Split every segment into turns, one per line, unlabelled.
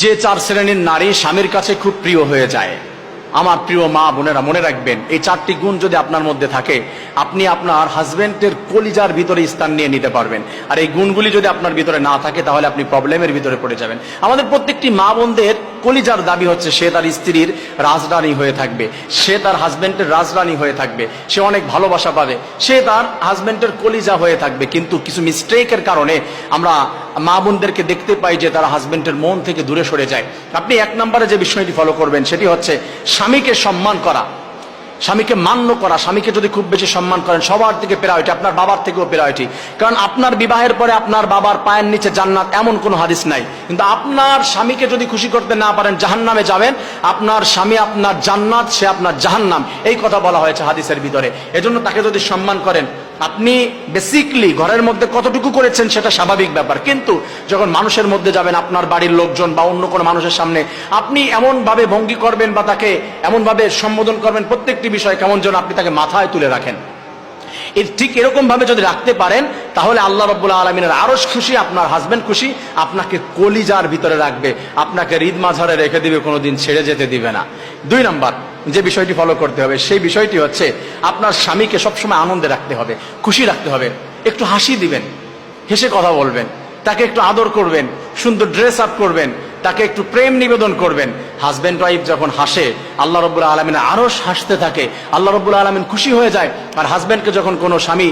যে চার শ্রেণীর নারী স্বামীর কাছে খুব প্রিয় হয়ে যায়, আমার প্রিয় মা বোনেরা মনে রাখবেন, এই চারটি গুণ যদি আপনার মধ্যে থাকে, আপনি আপনার হাজবেন্ডের কলিজার ভিতরে স্থান নিয়ে নিতে পারবেন। আর এই গুণগুলি যদি আপনার ভিতরে না থাকে, তাহলে আপনি প্রবলেমের ভিতরে পড়ে যাবেন। আমাদের প্রত্যেকটি মা বোনদের কলিজার দাবি হচ্ছে সে তার স্ত্রীর রাজরানী হয়ে থাকবে, সে তার হাজবেন্ডের রাজরানী হয়ে থাকবে, সে অনেক ভালোবাসা পাবে, সে তার হাজবেন্ডের কলিজা হয়ে থাকবে। কিন্তু কিছু মিস্টেকের কারণে আমরা মা বোনদেরকে দেখতে পাই যে তারা হাজবেন্ডের মন থেকে দূরে সরে যায়। আপনি এক নম্বরে যে বিষয়টি ফলো করবেন সেটি হচ্ছে স্বামীকে সম্মান করা, স্বামীকে মান্য করা। স্বামীকে যদি খুব বেশি সম্মান করেন, সবার থেকে প্রায়োরিটি, আপনার বাবার থেকেও প্রায়োরিটি। কারণ আপনার বিবাহের পরে আপনার বাবার পায়ের নিচে জান্নাত, এমন কোনো হাদিস নাই। কিন্তু আপনার স্বামীকে যদি খুশি করতে না পারেন, জাহান্নামে যাবেন। আপনার স্বামী আপনার জান্নাত, সে আপনার জাহান্নাম, এই কথা বলা হয়েছে হাদিসের ভিতরে। এজন্য তাকে যদি সম্মান করেন, আপনি বেসিকলি ঘরের মধ্যে কতটুকু করেছেন সেটা স্বাভাবিক ব্যাপার, কিন্তু যখন মানুষের মধ্যে যাবেন, আপনার বাড়ির লোকজন বা অন্য কোনো মানুষের সামনে, আপনি এমন ভাবে ভঙ্গি করবেন বা তাকে এমন ভাবে সম্বোধন করবেন, প্রত্যেকটি বিষয় কেমন যেন আপনি তাকে মাথায় তুলে রাখেন। ঠিক এরকম ভাবে যদি রাখতে পারেন, তাহলে আল্লাহ রাব্বুল আলামিনের আরশ খুশি, আপনার হাজবেন্ড খুশি, আপনাকে কলিজার ভিতরে রাখবে, আপনাকে হৃদ মাঝারে রেখে দিবে, কোনোদিন ছেড়ে যেতে দিবে না। দুই নাম্বার যে বিষয়টি ফলো করতে হবে, সেই বিষয়টি হচ্ছে আপনার স্বামীকে সবসময় আনন্দে রাখতে হবে, খুশি রাখতে হবে। একটু হাসি দিবেন, হেসে কথা বলবেন, তাকে একটু আদর করবেন, সুন্দর ড্রেস আপ করবেন, তাকে একটু প্রেম নিবেদন করবেন। হাজবেন্ড ওয়াইফ যখন হাসে, আল্লাহ রাব্বুল আলামিন আরশ হাসতে থাকে, আল্লাহ রাব্বুল আলামিন খুশি হয়ে যায়। আর হাজবেন্ডকে যখন কোনো স্বামী,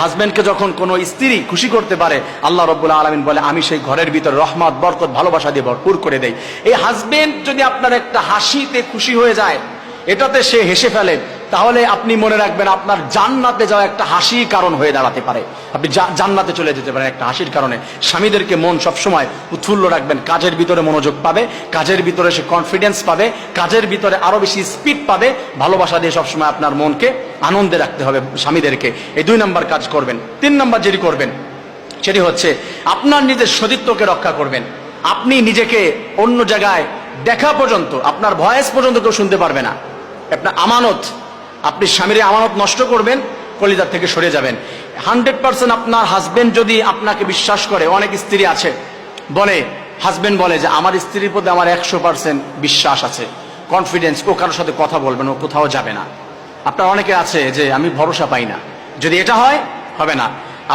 হাজবেন্ডকে যখন কোনো স্ত্রী খুশি করতে পারে, আল্লাহ রাব্বুল আলামিন বলে আমি সেই ঘরের ভিতর রহমত, বরকত, ভালোবাসা দিয়ে ভরপুর করে দেই। এই হাজবেন্ড যদি আপনার একটা হাসিতে খুশি হয়ে যায়, এটাতে সে হেসে ফেলে, তাহলে আপনি মনে রাখবেন আপনার জান্নাতে যাওয়া একটা হাসির কারণ হয়ে দাঁড়াতে পারে। আপনি জান্নাতে চলে যেতে পারেন একটা হাসির কারণে। স্বামীদেরকে মন সবসময় উৎফুল্ল রাখবেন, কাজের ভিতরে মনোযোগ পাবে, কাজের ভিতরে সে কনফিডেন্স পাবে, কাজের ভিতরে আরো বেশি স্পিড পাবে। ভালোবাসা দিয়ে সবসময় আপনার মনকে আনন্দে রাখতে হবে স্বামীদেরকে। এই দুই নাম্বার কাজ করবেন। তিন নাম্বার যেটি করবেন সেটি হচ্ছে আপনার নিজের সতীত্বকে রক্ষা করবেন। আপনি নিজেকে অন্য জায়গায় দেখা পর্যন্ত, আপনার ভয়েস পর্যন্ত কেউ শুনতে পারবে না। আপনার আমানত, আপনি স্বামীর আমানত নষ্ট করবেন, কলিজার থেকে সরে যাবেন। 100% আপনার হাজবেন্ড যদি আপনাকে বিশ্বাস করে, অনেক স্ত্রী আছে বলে, হাজবেন্ড বলে যে আমার স্ত্রীর প্রতি আমার 100% বিশ্বাস আছে, কনফিডেন্স, ও কারোর সাথে কথা বলবে না, ও কোথাও যাবে না। আপনার অনেকে আছে যে আমি ভরসা পাই না। যদি এটা হয়, হবে না।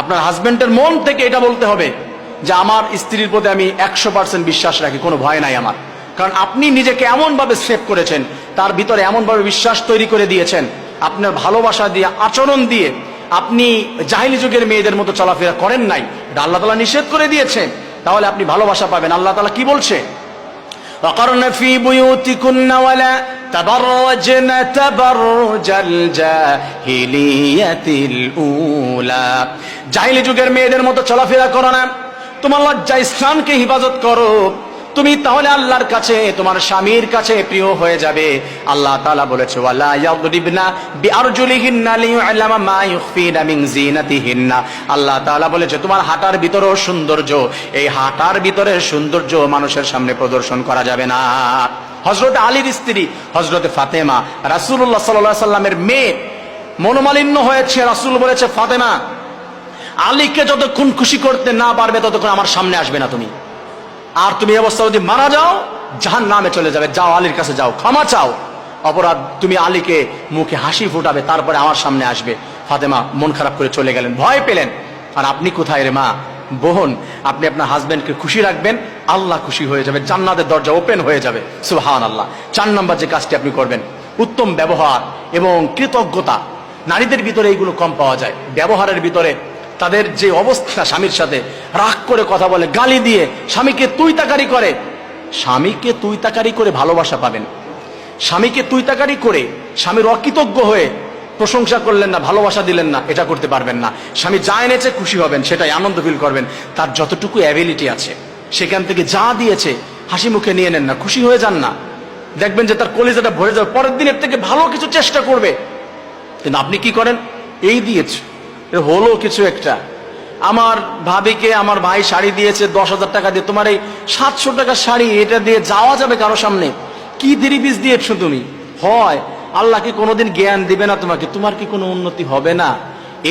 আপনার হাজবেন্ডের মন থেকে এটা বলতে হবে যে আমার স্ত্রীর প্রতি আমি 100% বিশ্বাস রাখি, কোনো ভয় নাই আমার। কারণ আপনি নিজেকে এমন ভাবে সেভ করেছেন, তার ভিতরে এমন ভাবে বিশ্বাস তৈরি করে দিয়েছেন, আপনার ভালোবাসা দিয়ে, আচরণ দিয়ে। আপনি জাহিলি যুগের মেয়েদের মতো চলাফেরা করেন নাই, এটা আল্লাহ তাআলা নিষেধ করে দিয়েছেন। তাহলে আপনি ভালোবাসা পাবেন। আল্লাহ তাআলা কি বলছে? وقرن في بيوتكن ولا تبرجن تبرج الجاهلية الأولى। জাহিলি যুগের মেয়েদের মতো চলাফেরা করো না, তোমার লজ্জা স্থানকে হিফাজত করো, তুমি তাহলে আল্লাহর কাছে, তোমার স্বামীর কাছে প্রিয় হয়ে যাবে। আল্লাহ তাআলা বলেছে ওয়ালা ইয়াদরিবনা বিআরজুলিহিন্না লিয়ু'লামা মা ইউখফিনা মিন যিনাতিহিন্না। আল্লাহ তাআলা বলেছে তোমার হাঁটার ভিতরেও সৌন্দর্য, এই হাঁটার ভিতরের সৌন্দর্য মানুষের সামনে প্রদর্শন করা যাবে না। হযরত আলীর স্ত্রী হযরত ফাতেমা, রাসূলুল্লাহ সাল্লাল্লাহু আলাইহি সাল্লামের মেয়ে, মনোমালিন্য হয়েছে, রাসূল বলেছে ফাতেমা, আলীকে যতক্ষণ খুশি করতে না পারবে ততক্ষণ আমার সামনে আসবে না তুমি। আর তুমি অবস্থা যদি মারা যাও, জাহান্নামে চলে যাবে। যাও আলীর কাছে যাও, ক্ষমা চাও, অপরাধ, তুমি আলীকে মুখে হাসি ফুটাবে, তারপরে আমার সামনে আসবে। ফাতেমা মন খারাপ করে চলে গেলেন, ভয় পেলেন। আর আপনি কোথায় রে মা, বোন? আপনি আপনার হাজবেন্ডকে খুশি রাখবেন, আল্লাহ খুশি হয়ে যাবে, জান্নাতের দরজা ওপেন হয়ে যাবে। সুবহানাল্লাহ। 4 নম্বর যে কাজটি আপনি করবেন, উত্তম ব্যবহার এবং কৃতজ্ঞতা। নারীদের ভিতরে এইগুলো কম পাওয়া যায়। ব্যবহারের ভিতরে তাদের যে অবস্থা, স্বামীর সাথে রাগ করে কথা বলে, গালি দিয়ে, স্বামীকে তুই তাকারি করে। স্বামীকে তুই তাকারি করে ভালোবাসা পাবেন। স্বামীকে তুই তাকারি করে, স্বামীর অকৃতজ্ঞ হয়ে প্রশংসা করলেন না, ভালোবাসা দিলেন না, এটা করতে পারবেন না। স্বামী যা এনেছে খুশি হবেন, সেটাই আনন্দ ফিল করবেন। তার যতটুকু অ্যাবিলিটি আছে সেখান থেকে যা দিয়েছে হাসি মুখে নিয়ে নেন না, খুশি হয়ে যান না। দেখবেন যে তার কলিজাটা ভরে যাবে, পরের দিনের থেকে ভালো কিছু চেষ্টা করবে। কিন্তু আপনি কি করেন? এই দিয়েছে, হলো কিছু একটা, আমার ভাবিকে আমার ভাই শাড়ি দিয়েছে 10,000 টাকা দিয়ে, তোমার এই 700 টাকার শাড়ি, এটা দিয়ে যাওয়া যাবে কারো সামনে? কি দিরি বীজ দিয়েছো তুমি? হয় আল্লাহ কি কোনোদিন জ্ঞান দিবে না তোমাকে? তোমার কি কোনো উন্নতি হবে না?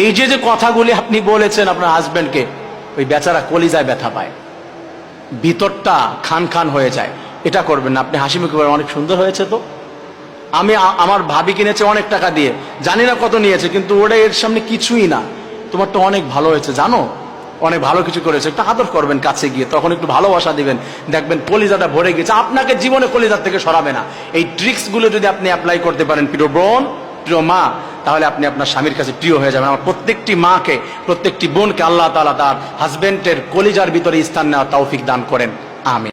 এই যে যে কথাগুলি আপনি বলেছেন আপনার হাজবেন্ডকে, ওই বেচারা কলিজায় ব্যথা পায়, ভিতরটা খান খান হয়ে যায়। এটা করবেন না। আপনি হাসি মুখে বলেন, অনেক সুন্দর হয়েছে তো, আমি আমার ভাবি কিনেছে অনেক টাকা দিয়ে, জানি না কত নিয়েছে, কিন্তু ওটা এর সামনে কিছুই না, তোমার তো অনেক ভালো হয়েছে, জানো অনেক ভালো কিছু করেছে। একটু আদর করবেন কাছে গিয়ে, তখন একটু ভালোবাসা দিবেন, দেখবেন কলিজাটা ভরে গেছে, আপনাকে জীবনে কলিজার থেকে সরাবে না। এই ট্রিক্স গুলো যদি আপনি অ্যাপ্লাই করতে পারেন প্রিয় বোন, প্রিয় মা, তাহলে আপনি আপনার স্বামীর কাছে প্রিয় হয়ে যাবেন। আমার প্রত্যেকটি মাকে, প্রত্যেকটি বোনকে আল্লাহ তাআলা তার হাজবেন্ডের কলিজার ভিতরে স্থান নেওয়ার তৌফিক দান করেন। আমিন।